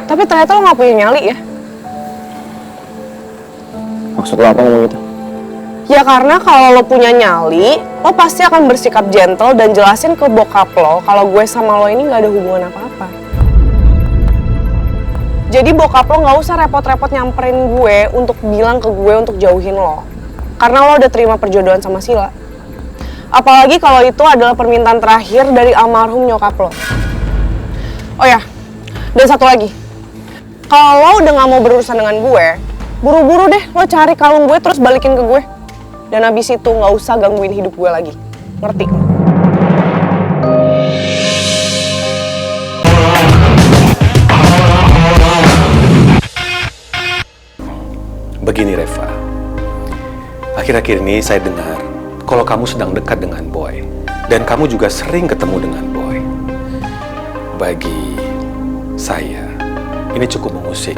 Tapi ternyata lo gak punya nyali ya? Maksud lo apa ngomong gitu? Ya karena kalau lo punya nyali, lo pasti akan bersikap gentle dan jelasin ke bokap lo kalau gue sama lo ini gak ada hubungan apa-apa. Jadi bokap lo gak usah repot-repot nyamperin gue untuk bilang ke gue untuk jauhin lo. Karena lo udah terima perjodohan sama Sila. Apalagi kalau itu adalah permintaan terakhir dari almarhum nyokap lo. Oh ya, dan satu lagi. Kalau lo udah gak mau berurusan dengan gue, buru-buru deh lo cari kalung gue terus balikin ke gue. Dan abis itu gak usah gangguin hidup gue lagi. Ngerti? Begini Reva, akhir-akhir ini saya dengar kalau kamu sedang dekat dengan Boy. Dan kamu juga sering ketemu dengan Boy. Bagi saya, ini cukup mengusik.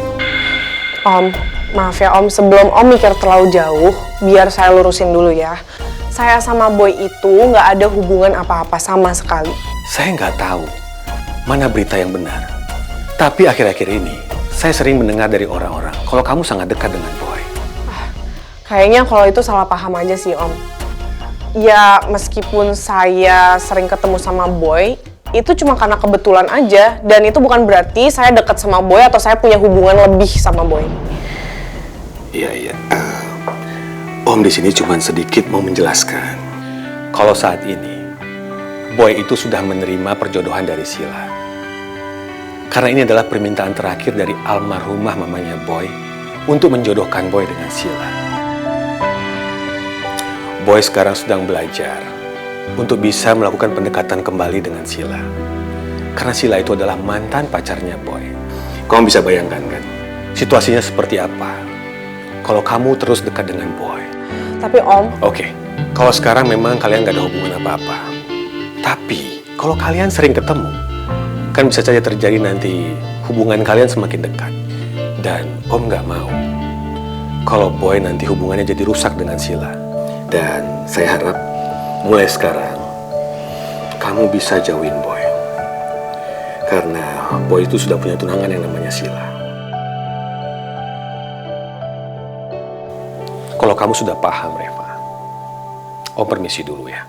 Om, maaf ya Om, sebelum Om mikir terlalu jauh, biar saya lurusin dulu ya. Saya sama Boy itu nggak ada hubungan apa-apa sama sekali. Saya nggak tahu mana berita yang benar. Tapi akhir-akhir ini, saya sering mendengar dari orang-orang kalau kamu sangat dekat dengan Boy. Kayaknya kalau itu salah paham aja sih Om. Ya meskipun saya sering ketemu sama Boy, itu cuma karena kebetulan aja. Dan itu bukan berarti saya dekat sama Boy atau saya punya hubungan lebih sama Boy. Iya. Om di sini cuma sedikit mau menjelaskan. Kalau saat ini, Boy itu sudah menerima perjodohan dari Sila. Karena ini adalah permintaan terakhir dari almarhumah mamanya Boy untuk menjodohkan Boy dengan Sila. Boy sekarang sedang belajar untuk bisa melakukan pendekatan kembali dengan Sila. Karena Sila itu adalah mantan pacarnya Boy. Kamu bisa bayangkan kan, situasinya seperti apa kalau kamu terus dekat dengan Boy. Tapi Om... Oke, kalau sekarang memang kalian gak ada hubungan apa-apa. Tapi kalau kalian sering ketemu, kan bisa saja terjadi nanti hubungan kalian semakin dekat. Dan Om gak mau kalau Boy nanti hubungannya jadi rusak dengan Sila. Dan saya harap mulai sekarang kamu bisa jauhin Boy. Karena Boy itu sudah punya tunangan yang namanya Sila. Kalau kamu sudah paham, Reva, Om permisi dulu ya.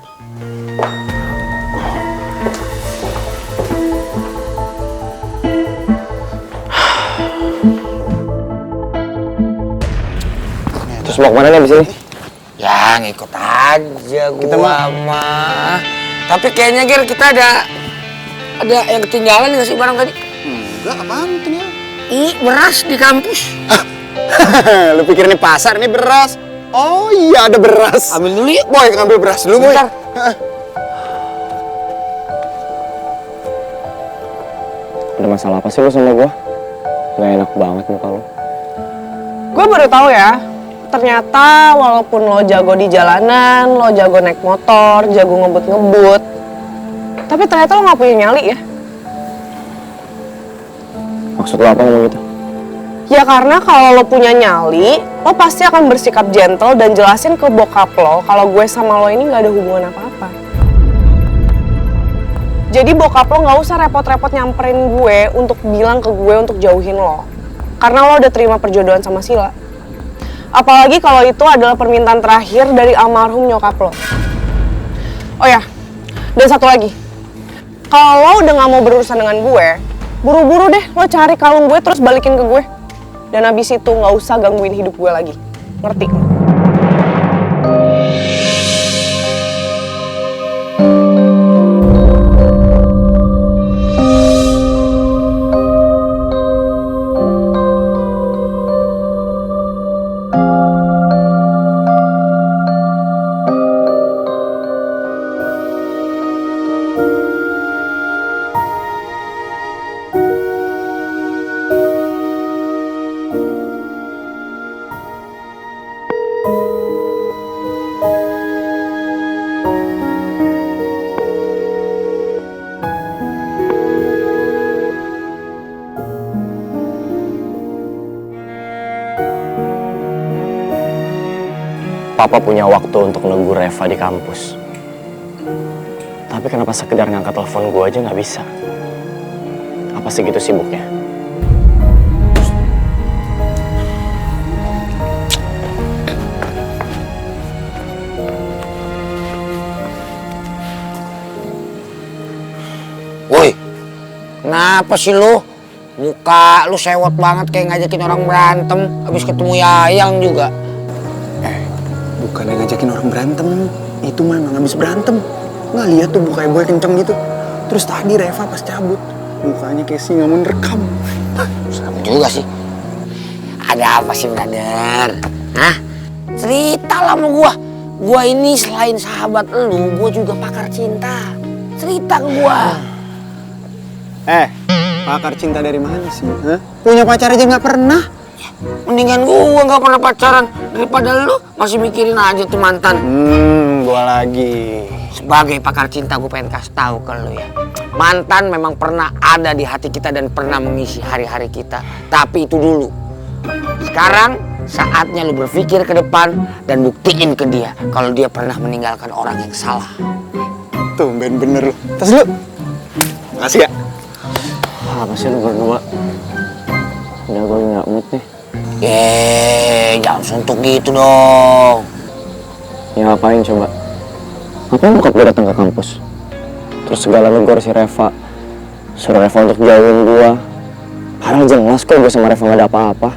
Terus mau kemana nih abis ini? Ya ngikut aja gua mah. Tapi kayaknya Ger kita ada yang ketinggalan nggak sih barang tadi? Enggak, apaan tuh ya? Beras di kampus. Lu pikir ini pasar, ini beras? Oh iya, ada beras. Ambil dulu yuk. Boy, ngambil beras dulu, Boy. Sebentar. Ada masalah apa sih lo sama gue? Gak enak banget muka lo. Gue baru tahu ya, ternyata walaupun lo jago di jalanan, lo jago naik motor, jago ngebut-ngebut, tapi ternyata lo gak punya nyali ya? Maksud lo apa ngomong gitu? Ya karena kalau lo punya nyali, lo pasti akan bersikap gentle dan jelasin ke bokap lo kalau gue sama lo ini gak ada hubungan apa-apa. Jadi bokap lo gak usah repot-repot nyamperin gue untuk bilang ke gue untuk jauhin lo. Karena lo udah terima perjodohan sama Sila. Apalagi kalau itu adalah permintaan terakhir dari almarhum nyokap lo. Oh ya, dan satu lagi. Kalau lo udah gak mau berurusan dengan gue, buru-buru deh lo cari kalung gue terus balikin ke gue. Dan abis itu gak usah gangguin hidup gue lagi. Ngerti? Papa punya waktu untuk negur Reva di kampus. Tapi kenapa sekedar ngangkat telepon gue aja nggak bisa? Apa segitu sibuknya? Kenapa sih lu? Muka lu sewot banget kayak ngajakin orang berantem. Habis ketemu Yayang juga. Bukan yang ngajakin orang berantem. Itu mah emang habis berantem. Nggak lihat tuh mukanya boy kenceng gitu. Terus tadi Reva pas cabut, mukanya kayak singa mau nerekam. Serem juga sih. Ada apa sih, brother? Hah? Cerita lah sama gua. Gua ini selain sahabat lu, gua juga pakar cinta. Cerita ke gua. Pakar cinta dari mana sih? Hah? Punya pacar aja nggak pernah. Mendingan gua nggak pernah pacaran daripada lu masih mikirin aja tuh mantan. Gua lagi. Sebagai pakar cinta gue pengen kasih tahu ke lu ya. Mantan memang pernah ada di hati kita dan pernah mengisi hari-hari kita. Tapi itu dulu. Sekarang saatnya lu berpikir ke depan dan buktiin ke dia kalau dia pernah meninggalkan orang yang salah. Tuh, bener lu. Tas lu. Makasih ya. Apa sih lu berdua? Udah gue nggak mood nih. Jangan suntuk gitu dong. Ya ngapain coba? Ngapain bokap gue datang ke kampus? Terus segala negor si Reva. Suruh Reva untuk jauhin gue. Padahal jelas kok gue sama Reva gak ada apa-apa.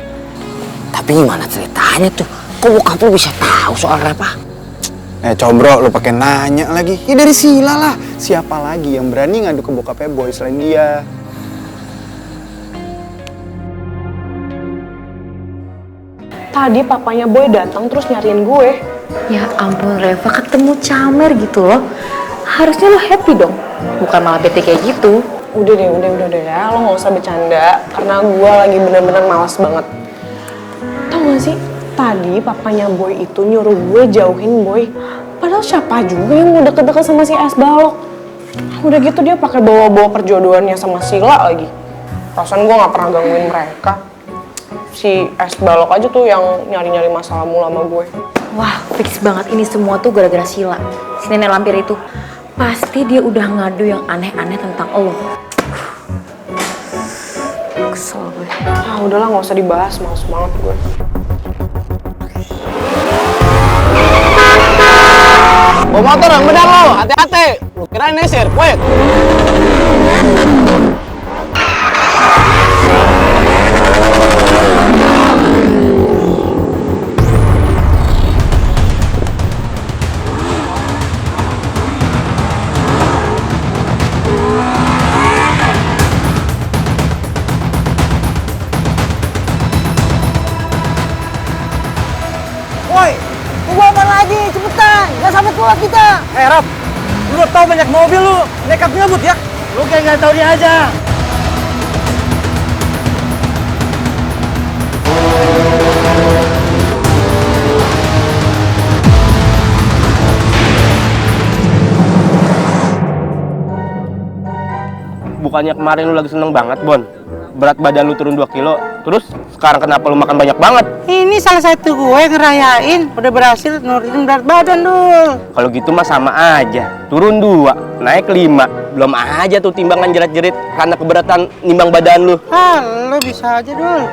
Tapi gimana ceritanya tuh? Kok bokap lu bisa tahu soal Reva? Combro, lu pakai nanya lagi. Ya dari Sila lah. Siapa lagi yang berani ngadu ke bokapnya boy selain dia? Tadi papanya Boy datang terus nyariin gue. Ya ampun Reva, ketemu Camer gitu loh. Harusnya lo happy dong, bukan malah bete kayak gitu. Udah deh ya, lo gak usah bercanda. Karena gue lagi bener-bener malas banget. Tau gak sih, tadi papanya Boy itu nyuruh gue jauhin Boy. Padahal siapa juga yang mau deket-deket sama si Es Balok. Udah gitu dia pakai bawa-bawa perjodohannya sama Sila lagi. Perasaan gue gak pernah gangguin mereka. Si Es Balok aja tuh yang nyari-nyari masalah mulu sama gue. Wah, fix banget ini semua tuh gara-gara Sila, si nenek lampir itu. Pasti dia udah ngadu yang aneh-aneh tentang lo. Kesel gue. Ah udahlah, gak usah dibahas, males banget gue. Bawa motor yang benar lo, hati-hati. Lu kira ini sirkuit. Woi, tunggu apa lagi? Cepetan, gak sampai keluar kita. Rap, lu udah tau banyak mobil lu, nekat ngebut ya? Lu kayak gak tau dia aja. Bukannya kemarin lu lagi seneng banget, Bon? Berat badan lu turun 2 kilo, terus sekarang kenapa lu makan banyak banget? Ini salah satu gue ngerayain, udah berhasil nurunin berat badan dul. Kalau gitu mah sama aja, turun 2, naik 5. Belum aja tuh timbangan jerat-jerit karena keberatan nimbang badan lu. Ah, lo bisa aja dul.